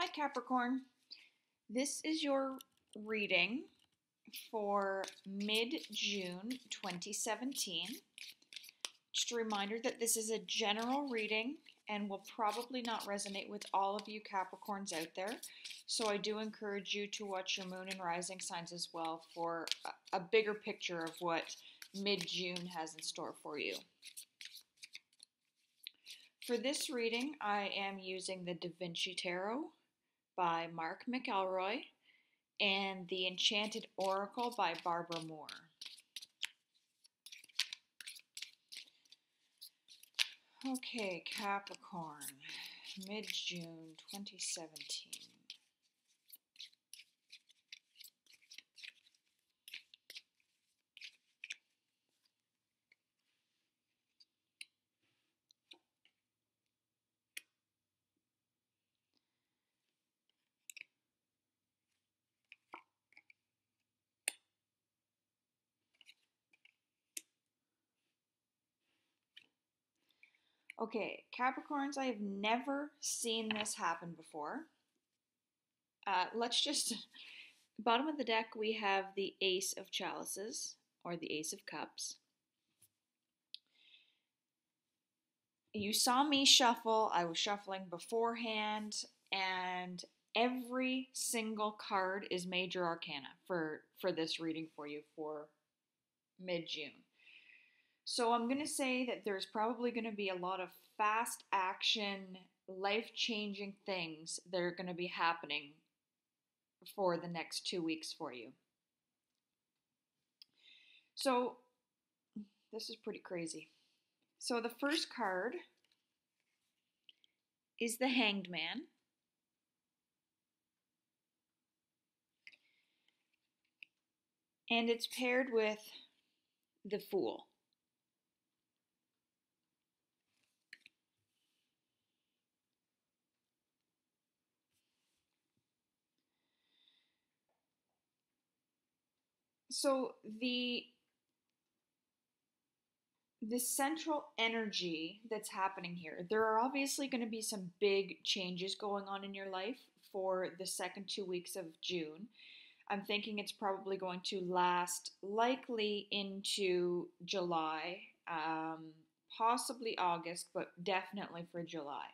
Hi Capricorn. This is your reading for mid-June 2017. Just a reminder that this is a general reading and will probably not resonate with all of you Capricorns out there. So I do encourage you to watch your moon and rising signs as well for a bigger picture of what mid-June has in store for you. For this reading, I am using the Da Vinci Tarot by Mark McElroy and The Enchanted Oracle by Barbara Moore. Okay, Capricorn, mid-June 2017. Okay, Capricorns, I have never seen this happen before. Bottom of the deck, we have the Ace of Chalices, or the Ace of Cups. You saw me shuffle, I was shuffling beforehand, and every single card is major arcana for this reading for you for mid-June. So I'm going to say that there's probably going to be a lot of fast action, life-changing things that are going to be happening for the next 2 weeks for you. So this is pretty crazy. So the first card is the Hanged Man. And it's paired with the Fool. So the central energy that's happening here, there are obviously going to be some big changes going on in your life for the second 2 weeks of June. I'm thinking it's probably going to last likely into July, possibly August, but definitely for July.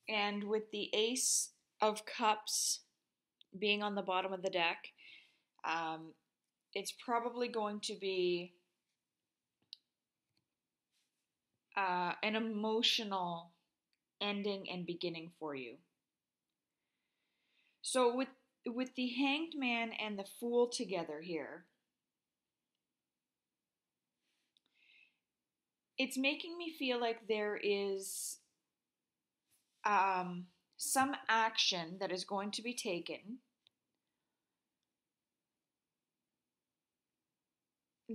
And with the Ace of Cups being on the bottom of the deck, it's probably going to be an emotional ending and beginning for you. So with the Hanged Man and the Fool together here, it's making me feel like there is some action that is going to be taken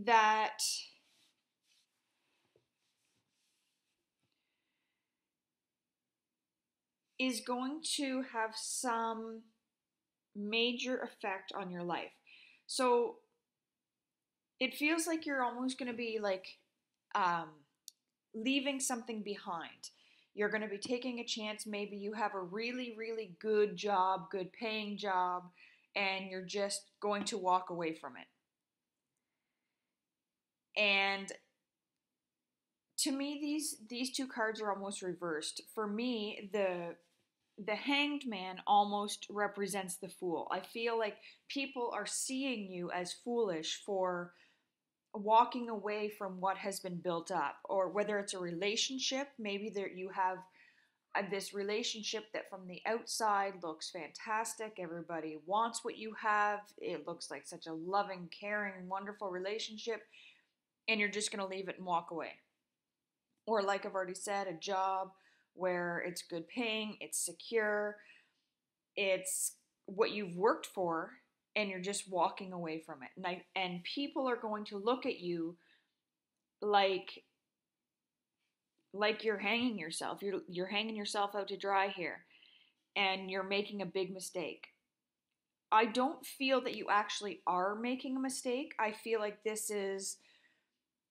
that is going to have some major effect on your life. So it feels like you're almost going to be like leaving something behind. You're going to be taking a chance. Maybe you have a really, really good job, good paying job, and you're just going to walk away from it. And to me, these two cards are almost reversed. For me, the Hanged Man almost represents the Fool. I feel like people are seeing you as foolish for walking away from what has been built up, or whether it's a relationship, maybe there you have this relationship that from the outside looks fantastic, everybody wants what you have, it looks like such a loving, caring, wonderful relationship, and you're just going to leave it and walk away. Or like I've already said, a job where it's good paying, it's secure, it's what you've worked for, and you're just walking away from it. And people are going to look at you like you're hanging yourself. You're hanging yourself out to dry here, and you're making a big mistake. I don't feel that you actually are making a mistake. I feel like this is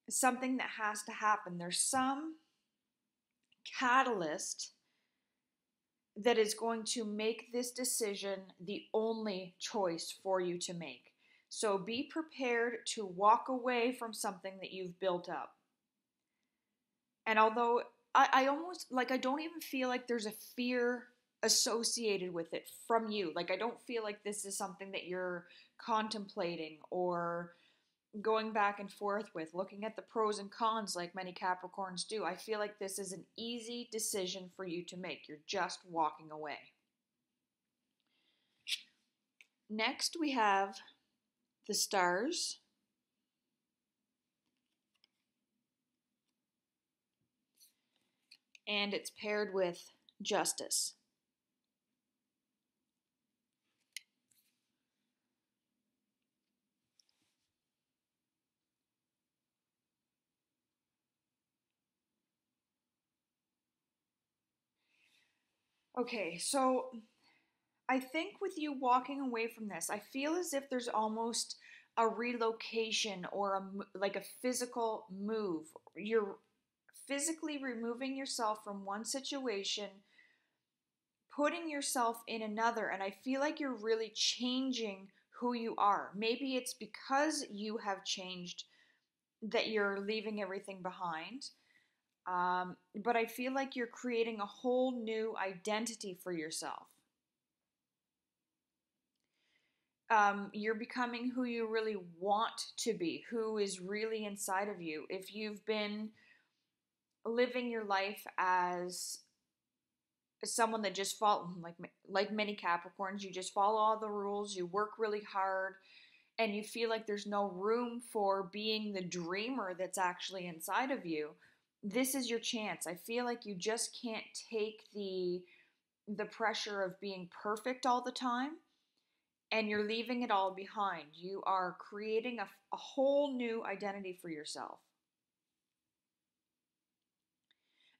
something that has to happen. There's some catalyst that is going to make this decision the only choice for you to make. So be prepared to walk away from something that you've built up. And although I almost like, I don't even feel like there's a fear associated with it from you. Like, I don't feel like this is something that you're contemplating or going back and forth with, looking at the pros and cons like many Capricorns do. I feel like this is an easy decision for you to make. You're just walking away. Next, we have the stars. And it's paired with justice. Okay, so I think with you walking away from this, I feel as if there's almost a relocation or like a physical move. You're physically removing yourself from one situation, putting yourself in another, and I feel like you're really changing who you are. Maybe it's because you have changed that you're leaving everything behind. But I feel like you're creating a whole new identity for yourself. You're becoming who you really want to be, who is really inside of you. If you've been living your life as someone that just follow, like many Capricorns, you just follow all the rules, you work really hard, and you feel like there's no room for being the dreamer that's actually inside of you. This is your chance. I feel like you just can't take the pressure of being perfect all the time, and you're leaving it all behind. You are creating a whole new identity for yourself.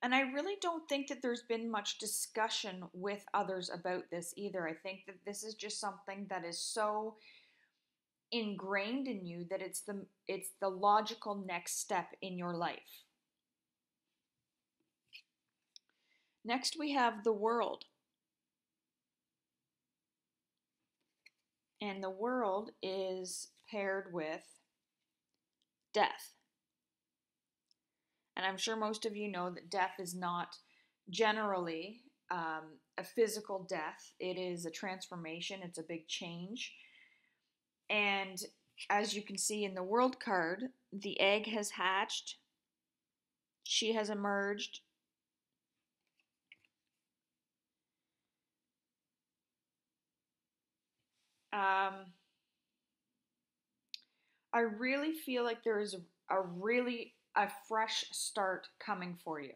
And I really don't think that there's been much discussion with others about this either. I think that this is just something that is so ingrained in you that it's the logical next step in your life. Next we have the world. And the world is paired with death. And I'm sure most of you know that death is not generally a physical death. It is a transformation. It's a big change. And as you can see in the world card, the egg has hatched. She has emerged. I really feel like there is a fresh start coming for you.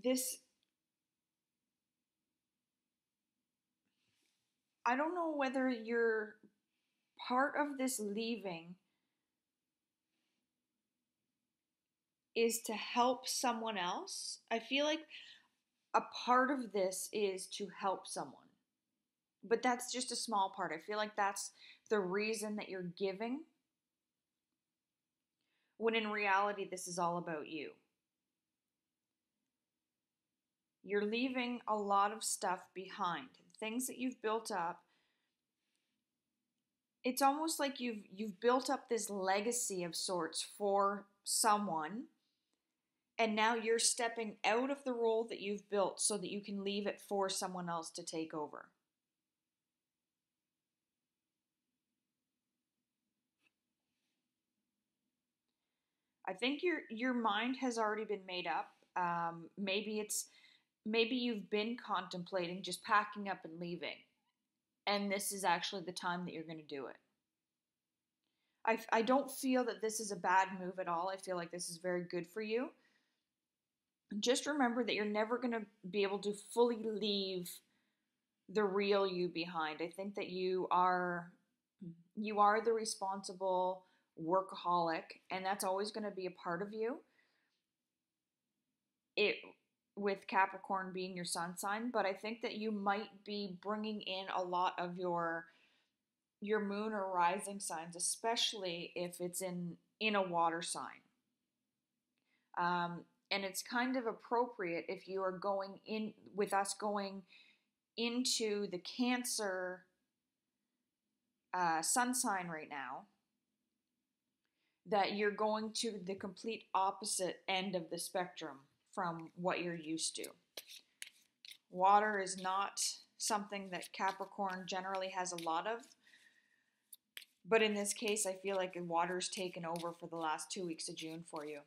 This, I don't know whether you're part of this leaving is to help someone else. I feel like a part of this is to help someone. But that's just a small part. I feel like that's the reason that you're giving, when in reality, this is all about you. You're leaving a lot of stuff behind, things that you've built up. It's almost like you've built up this legacy of sorts for someone, and now you're stepping out of the role that you've built so that you can leave it for someone else to take over. I think your mind has already been made up. Maybe you've been contemplating just packing up and leaving, and this is actually the time that you're going to do it. I don't feel that this is a bad move at all. I feel like this is very good for you. Just remember that you're never going to be able to fully leave the real you behind. I think that you are the responsible workaholic, and that's always going to be a part of you. It with Capricorn being your sun sign, but I think that you might be bringing in a lot of your moon or rising signs, especially if it's in a water sign. And it's kind of appropriate if you are going in with us going into the Cancer sun sign right now, that you're going to the complete opposite end of the spectrum from what you're used to. Water is not something that Capricorn generally has a lot of, but in this case, I feel like water's taken over for the last 2 weeks of June for you.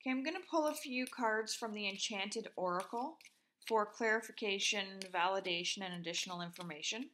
Okay, I'm going to pull a few cards from the Enchanted Oracle for clarification, validation, and additional information.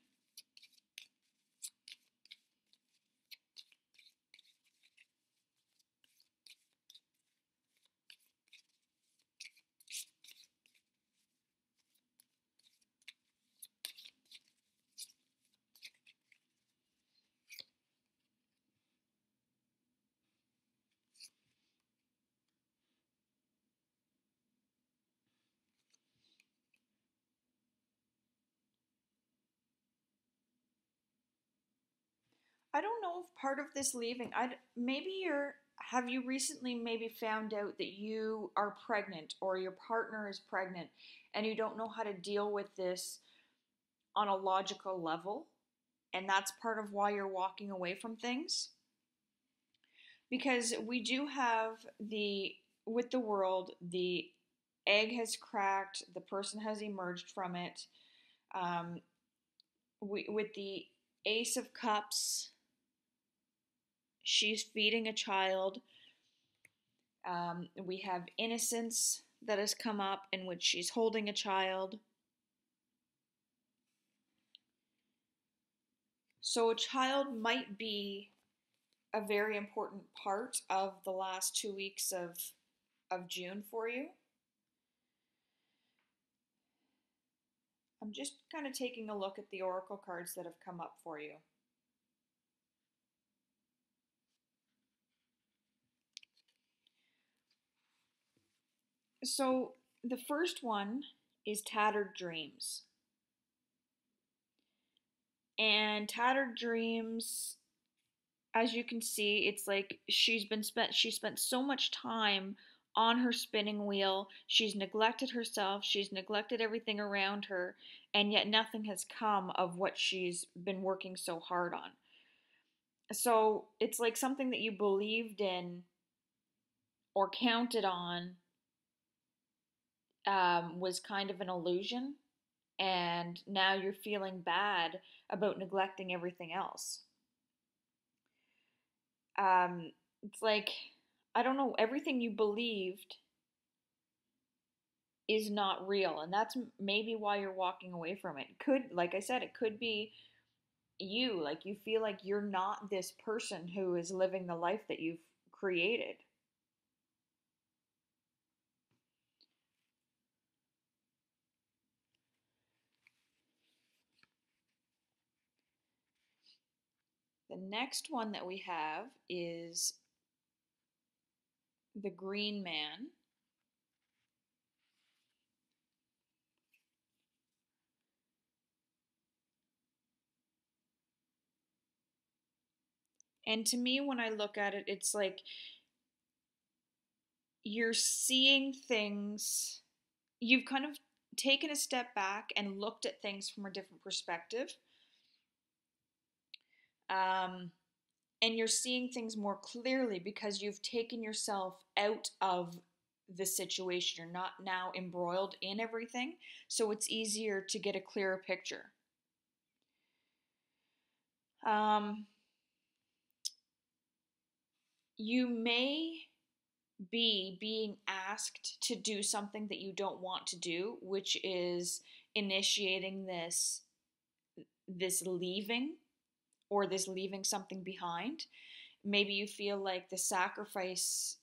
I don't know if part of this leaving, have you recently maybe found out that you are pregnant or your partner is pregnant and you don't know how to deal with this on a logical level? And that's part of why you're walking away from things? Because we do have with the world, the egg has cracked, the person has emerged from it. With the Ace of Cups, she's feeding a child. We have innocence that has come up in which she's holding a child. So a child might be a very important part of the last 2 weeks of June for you. I'm just kind of taking a look at the oracle cards that have come up for you. So the first one is Tattered Dreams. And Tattered Dreams, as you can see, it's like she spent so much time on her spinning wheel. She's neglected herself, she's neglected everything around her, and yet nothing has come of what she's been working so hard on. So it's like something that you believed in or counted on was kind of an illusion, and now you're feeling bad about neglecting everything else. It's like, I don't know, everything you believed is not real, and that's maybe why you're walking away from it. Like I said, it could be you, like you feel like you're not this person who is living the life that you've created. The next one that we have is the Green Man. And to me, when I look at it, it's like you're seeing things, you've kind of taken a step back and looked at things from a different perspective. And you're seeing things more clearly because you've taken yourself out of the situation. You're not now embroiled in everything, so it's easier to get a clearer picture. You may be being asked to do something that you don't want to do, which is initiating this leaving, or this leaving something behind. Maybe you feel like the sacrifice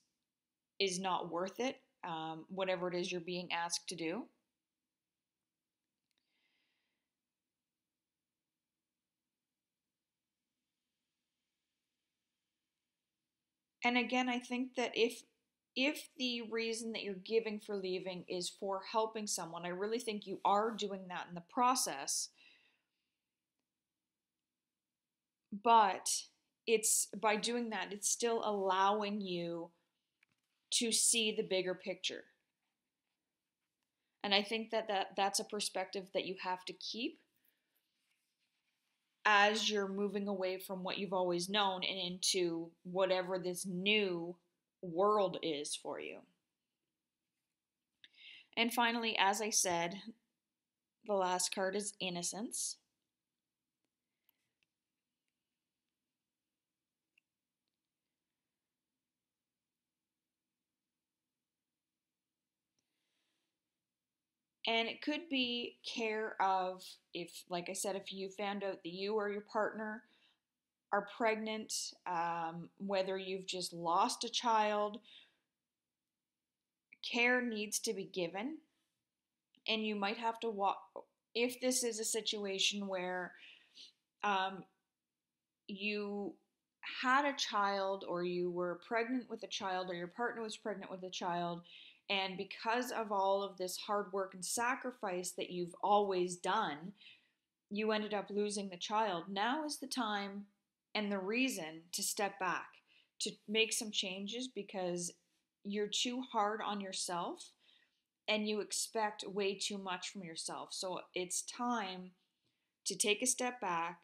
is not worth it, whatever it is you're being asked to do. And again, I think that if if the reason that you're giving for leaving is for helping someone, I really think you are doing that in the process, but it's by doing that, it's still allowing you to see the bigger picture. And I think that's a perspective that you have to keep as you're moving away from what you've always known and into whatever this new world is for you. And finally, as I said, the last card is innocence. And it could be care of, if, like I said, if you found out that you or your partner are pregnant, whether you've just lost a child, care needs to be given. And you might have to walk, if this is a situation where um, you had a child, or you were pregnant with a child, or your partner was pregnant with a child, and because of all of this hard work and sacrifice that you've always done, you ended up losing the child. Now is the time and the reason to step back, to make some changes, because you're too hard on yourself and you expect way too much from yourself. So it's time to take a step back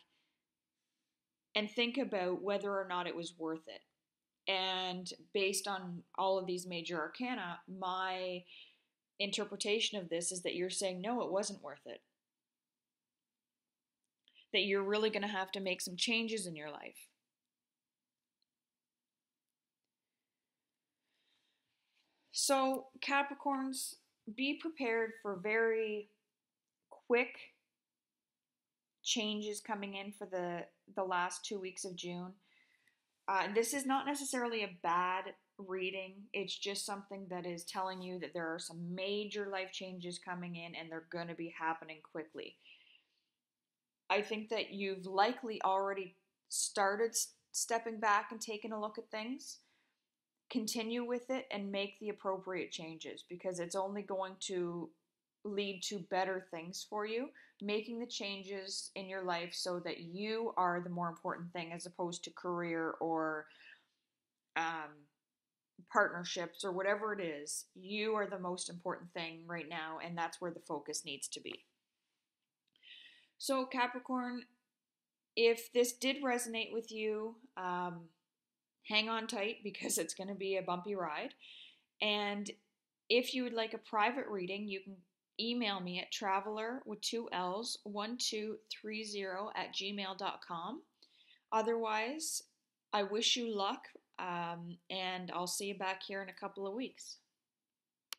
and think about whether or not it was worth it. And based on all of these major arcana, my interpretation of this is that you're saying, no, it wasn't worth it. That you're really going to have to make some changes in your life. So, Capricorns, be prepared for very quick changes coming in for the last 2 weeks of June. This is not necessarily a bad reading. It's just something that is telling you that there are some major life changes coming in and they're going to be happening quickly. I think that you've likely already started stepping back and taking a look at things. Continue with it and make the appropriate changes, because it's only going to lead to better things for you. Making the changes in your life so that you are the more important thing, as opposed to career or um, partnerships or whatever it is. You are the most important thing right now, and that's where the focus needs to be. So, Capricorn, if this did resonate with you, hang on tight, because it's going to be a bumpy ride. And if you would like a private reading, you can email me at traveler with 2 L's 1230 @gmail.com. Otherwise, I wish you luck, and I'll see you back here in a couple of weeks.